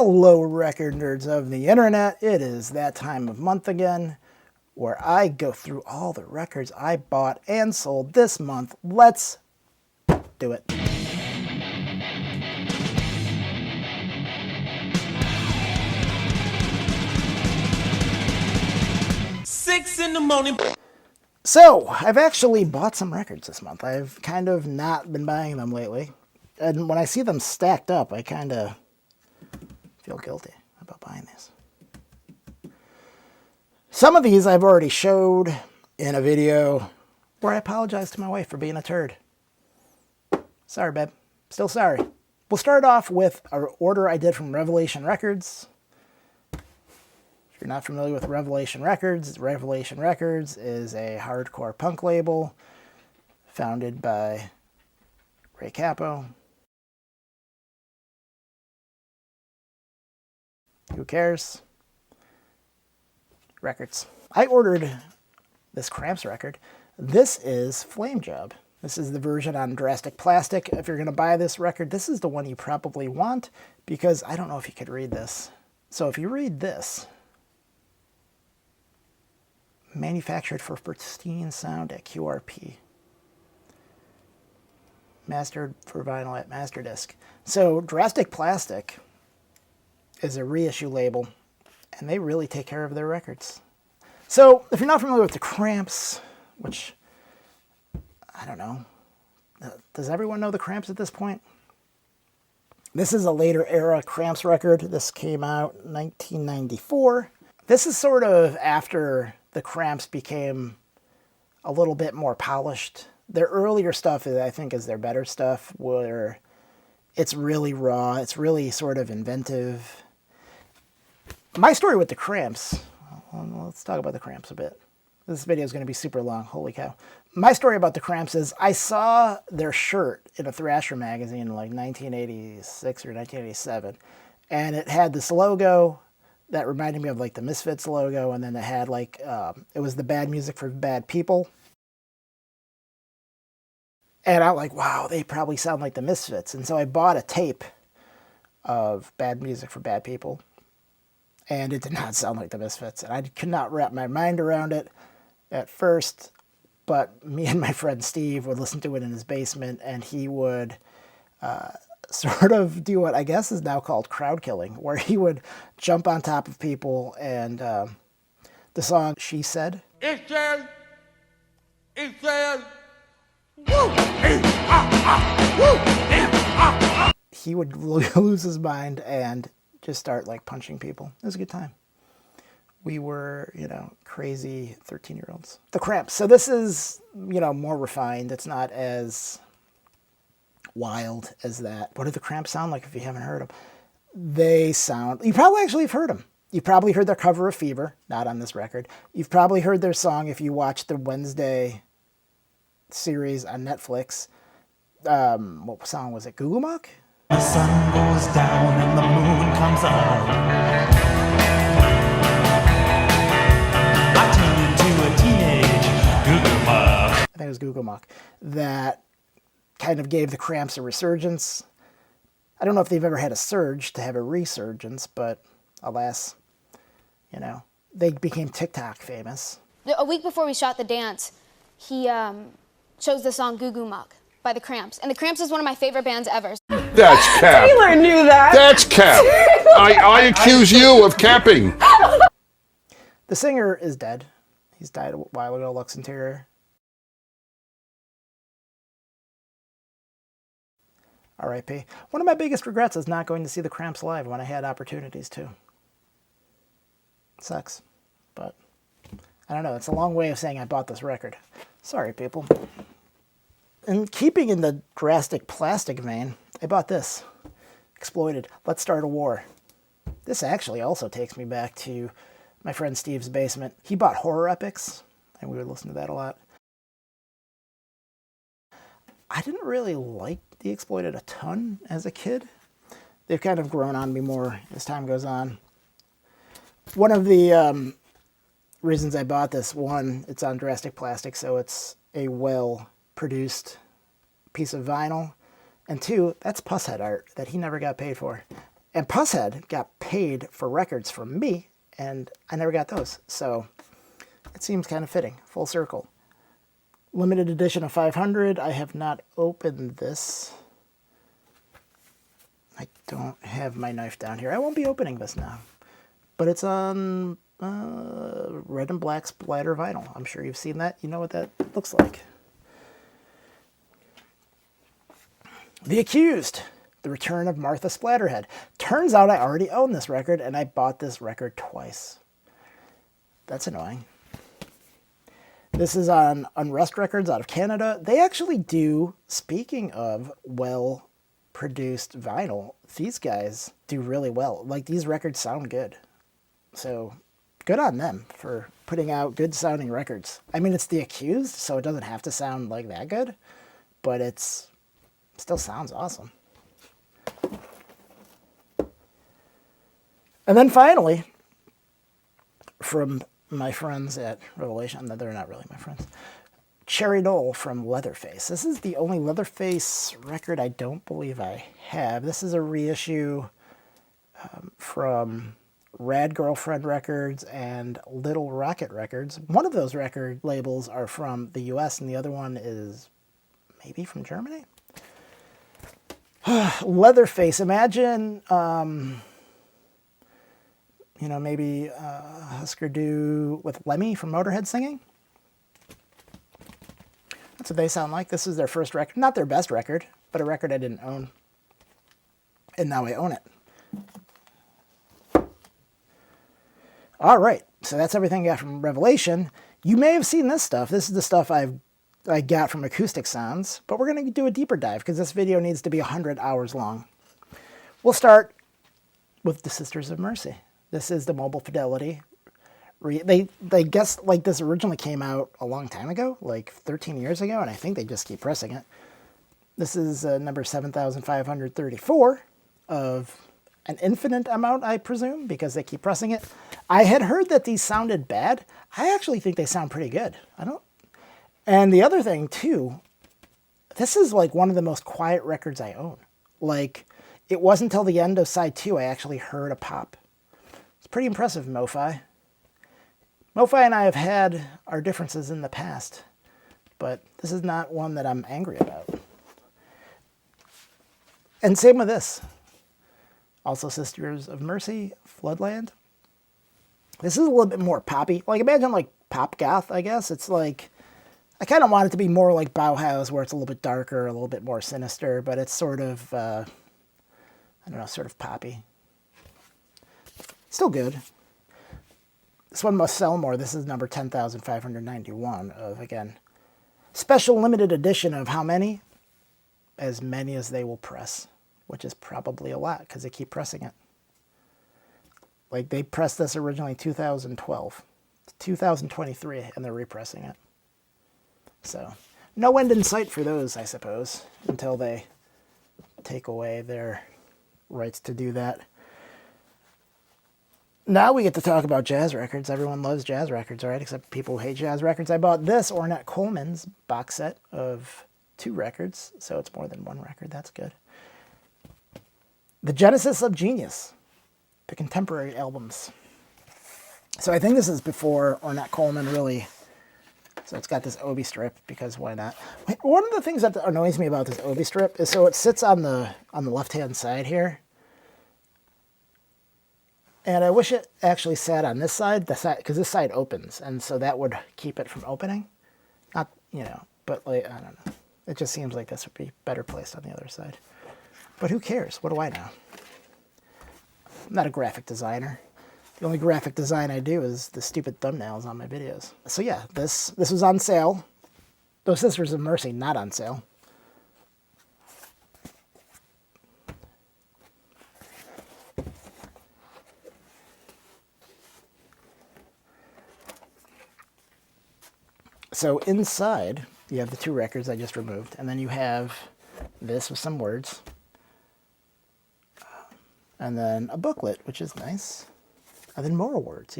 Hello, record nerds of the internet. It is that time of month again where I go through all the records I bought and sold this month. Let's do it. Six in the morning. So, I've actually bought some records this month. I've kind of not been buying them lately. And when I see them stacked up, I kind of feel guilty about buying these. Some of these I've already showed in a video where I apologize to my wife for being a turd. Sorry, babe. Still sorry. We'll start off with an order I did from Revelation Records. If you're not familiar with Revelation Records is a hardcore punk label founded by Ray Capo. Who cares? Records. I ordered this Cramps record. This is Flame Job. This is the version on Drastic Plastic. If you're going to buy this record, this is the one you probably want because I don't know if you could read this. So if you read this, manufactured for pristine sound at QRP. Mastered for vinyl at Masterdisc. So Drastic Plastic is a reissue label, and they really take care of their records. So, if you're not familiar with the Cramps, which, I don't know, does everyone know the Cramps at this point? This is a later era Cramps record. This came out in 1994. This is sort of after the Cramps became a little bit more polished. Their earlier stuff, I think, is their better stuff, where it's really raw, it's really sort of inventive. My story with the Cramps, let's talk about the Cramps a bit. This video is going to be super long, holy cow. My story about the Cramps is I saw their shirt in a Thrasher magazine in like 1986 or 1987, and it had this logo that reminded me of like the Misfits logo, and then it had like, it was the Bad Music for Bad People. And I'm like, wow, they probably sound like the Misfits. And so I bought a tape of Bad Music for Bad People. And it did not sound like the Misfits. And I could not wrap my mind around it at first. But me and my friend Steve would listen to it in his basement. And he would sort of do what I guess is now called crowd killing. Where he would jump on top of people. And the song She Said. It said. He would lose his mind and just start like punching people. It was a good time. We were, crazy 13-year-olds. The Cramps. So this is, more refined. It's not as wild as that. What do the Cramps sound like if you haven't heard them? They sound, you probably actually have heard them. You've probably heard their cover of Fever, not on this record. You've probably heard their song if you watch the Wednesday series on Netflix. What song was it? Google Mock? The sun goes down and the moon comes up. I turn into a teenage Google Mock. I think it was Google Mock. That kind of gave the Cramps a resurgence. I don't know if they've ever had a surge to have a resurgence, but alas, they became TikTok famous. A week before we shot the dance, he chose the song Goo Goo Mock by the Cramps. And the Cramps is one of my favorite bands ever. That's cap. Taylor knew that. That's cap. I accuse you of capping. The singer is dead. He's died a while ago, Lux Interior. R.I.P. One of my biggest regrets is not going to see the Cramps live when I had opportunities to. It sucks, but I don't know. It's a long way of saying I bought this record. Sorry, people. And keeping in the Drastic Plastic vein, I bought this. Exploited. Let's Start a War. This actually also takes me back to my friend Steve's basement. He bought horror epics, and we would listen to that a lot. I didn't really like the Exploited a ton as a kid. They've kind of grown on me more as time goes on. One of the reasons I bought this, one, it's on Drastic Plastic, so it's a well-produced piece of vinyl. And two, that's Pusshead art that he never got paid for. And Pusshead got paid for records from me, and I never got those. So it seems kind of fitting, full circle. Limited edition of 500. I have not opened this. I don't have my knife down here. I won't be opening this now. But it's on red and black splatter vinyl. I'm sure you've seen that. You know what that looks like. The Accused. The Return of Martha Splatterhead. Turns out I already own this record, and I bought this record twice. That's annoying. This is on Unrest Records out of Canada. They actually do, speaking of well-produced vinyl, these guys do really well. Like, these records sound good. So, good on them for putting out good-sounding records. I mean, it's The Accused, so it doesn't have to sound like that good, but it's still sounds awesome. And then finally, from my friends at Revelation, no, they're not really my friends, Cherry Knoll from Leatherface. This is the only Leatherface record I don't believe I have. This is a reissue from Rad Girlfriend Records and Little Rocket Records. One of those record labels are from the US, and the other one is maybe from Germany? Leatherface. Imagine, maybe Husker Du with Lemmy from Motorhead singing. That's what they sound like. This is their first record. Not their best record, but a record I didn't own. And now I own it. All right. So that's everything I got from Revelation. You may have seen this stuff. This is the stuff I got from Acoustic Sounds. But we're going to do a deeper dive because this video needs to be 100 hours long. We'll start with the Sisters of Mercy. This is the Mobile Fidelity. They guess like this originally came out a long time ago, like 13 years ago, and I think they just keep pressing it. This is number 7,534 of an infinite amount, I presume, because they keep pressing it. I had heard that these sounded bad. I actually think they sound pretty good. And the other thing too, this is like one of the most quiet records I own. Like, it wasn't until the end of side 2 I actually heard a pop. It's pretty impressive, MoFi. MoFi and I have had our differences in the past, but this is not one that I'm angry about. And same with this. Also Sisters of Mercy, Floodland. This is a little bit more poppy. Like, imagine like pop goth, I guess. It's like, I kind of want it to be more like Bauhaus, where it's a little bit darker, a little bit more sinister, but it's sort of, sort of poppy. Still good. This one must sell more. This is number 10,591 of, again, special limited edition of how many? As many as they will press, which is probably a lot because they keep pressing it. Like, they pressed this originally in 2012. It's 2023, and they're repressing it. So, no end in sight for those, I suppose, until they take away their rights to do that. Now we get to talk about jazz records. Everyone loves jazz records, right? Except people who hate jazz records. I bought this Ornette Coleman's box set of 2 records, so it's more than one record. That's good. The Genesis of Genius, the contemporary albums. So I think this is before Ornette Coleman really. So it's got this Obi strip because why not? One of the things that annoys me about this Obi strip is so it sits on the left-hand side here. And I wish it actually sat on this side, because this side opens, and so that would keep it from opening. Not, but like, I don't know. It just seems like this would be better placed on the other side. But who cares? What do I know? I'm not a graphic designer. The only graphic design I do is the stupid thumbnails on my videos. So yeah, this was on sale. Those Sisters of Mercy, not on sale. So inside, you have the 2 records I just removed, and then you have this with some words, and then a booklet, which is nice, and then more words.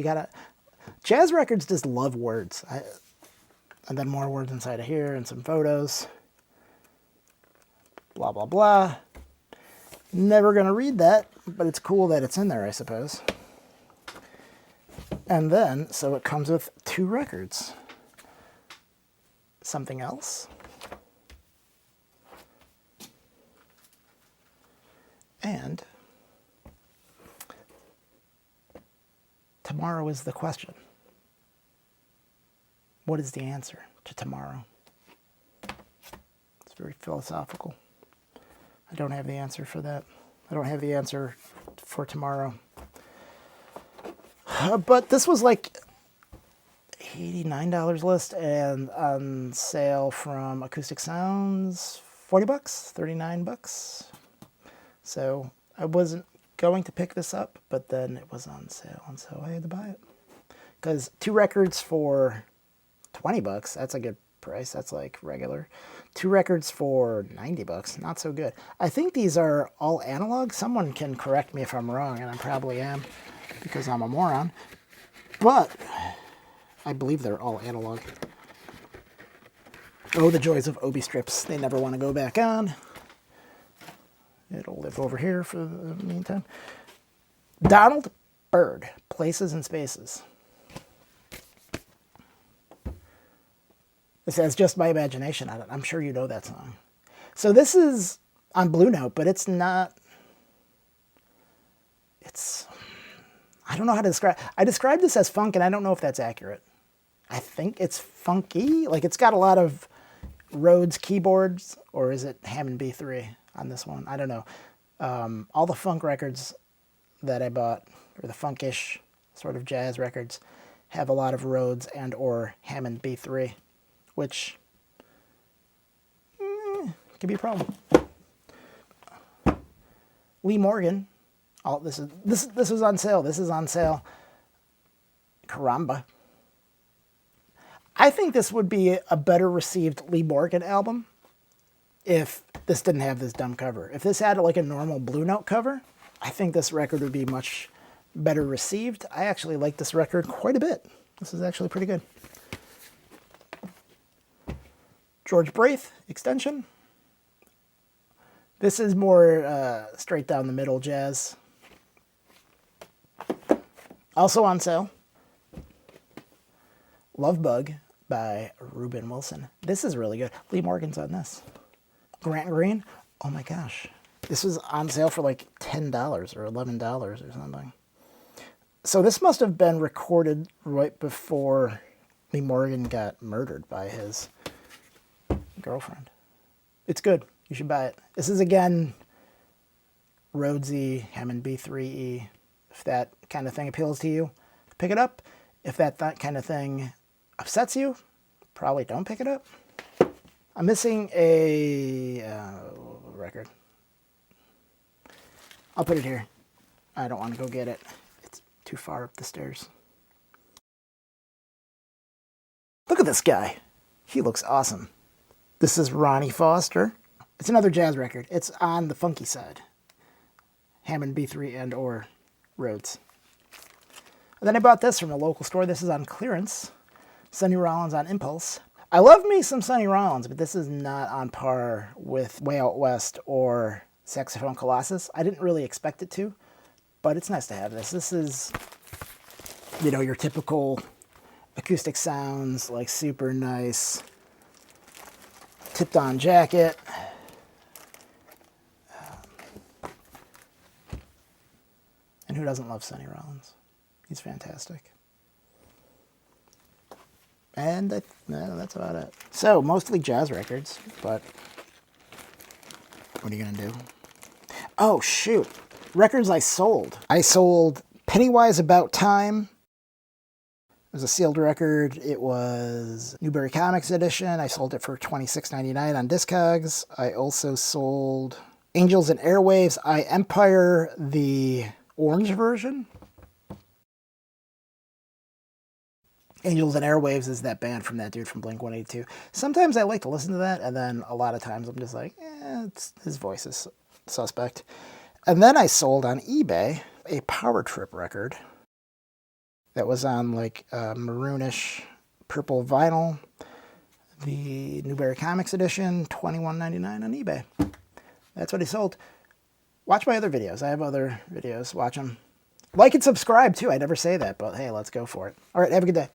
Jazz records just love words. And then more words inside of here, and some photos, blah, blah, blah. Never going to read that, but it's cool that it's in there, I suppose. And then, so it comes with 2 records. Something else. And tomorrow is the question. What is the answer to tomorrow? It's very philosophical. I don't have the answer for that. I don't have the answer for tomorrow. But this was like $89 list and on sale from Acoustic Sounds, $40, $39. So I wasn't going to pick this up, but then it was on sale, and so I had to buy it. Because 2 records for $20, that's a good price. That's like regular. 2 records for $90, not so good. I think these are all analog. Someone can correct me if I'm wrong, and I probably am because I'm a moron. But I believe they're all analog. Oh, the joys of Obi strips. They never want to go back on. It'll live over here for the meantime. Donald Byrd, Places and Spaces. It says just my imagination on it. I'm sure you know that song. So this is on Blue Note, but it's not. I don't know how to describe. I described this as funk, and I don't know if that's accurate. I think it's funky. Like it's got a lot of Rhodes keyboards, or is it Hammond B3 on this one? I don't know. All the funk records that I bought, or the funkish sort of jazz records, have a lot of Rhodes and or Hammond B3. Which can be a problem. Lee Morgan. Oh, this is on sale. This is on sale. Caramba. I think this would be a better received Lee Morgan album if this didn't have this dumb cover. If this had like a normal Blue Note cover, I think this record would be much better received. I actually like this record quite a bit. This is actually pretty good. George Braith, Extension. This is more straight down the middle jazz. Also on sale. Love Bug by Reuben Wilson. This is really good. Lee Morgan's on this. Grant Green. Oh my gosh. This was on sale for like $10 or $11 or something. So this must have been recorded right before Lee Morgan got murdered by his girlfriend. It's good. You should buy it. This is again Rhodesy, Hammond B3E. If that kind of thing appeals to you, pick it up. If that kind of thing upsets you, probably don't pick it up. I'm missing a record. I'll put it here. I don't want to go get it. It's too far up the stairs. Look at this guy. He looks awesome. This is Ronnie Foster. It's another jazz record. It's on the funky side. Hammond B3 and or Rhodes. And then I bought this from a local store. This is on clearance. Sonny Rollins on Impulse. I love me some Sonny Rollins, but this is not on par with Way Out West or Saxophone Colossus. I didn't really expect it to, but it's nice to have this. This is, you know, your typical Acoustic Sounds, like super nice tipped on jacket. And who doesn't love Sonny Rollins? He's fantastic. And that's about it. So, mostly jazz records, but what are you going to do? Oh, shoot. Records I sold. I sold Pennywise About Time. It was a sealed record. It was Newberry Comics edition. I sold it for $26.99 on Discogs. I also sold Angels and Airwaves, I Empire, the orange version. Angels and Airwaves is that band from that dude from Blink-182. Sometimes I like to listen to that, and then a lot of times I'm just like, his voice is suspect. And then I sold on eBay a Power Trip record that was on like maroonish purple vinyl, the Newberry Comics edition, $21.99 on eBay. That's what I sold. Watch my other videos. I have other videos. Watch them. Like and subscribe, too. I never say that, but hey, let's go for it. All right, have a good day.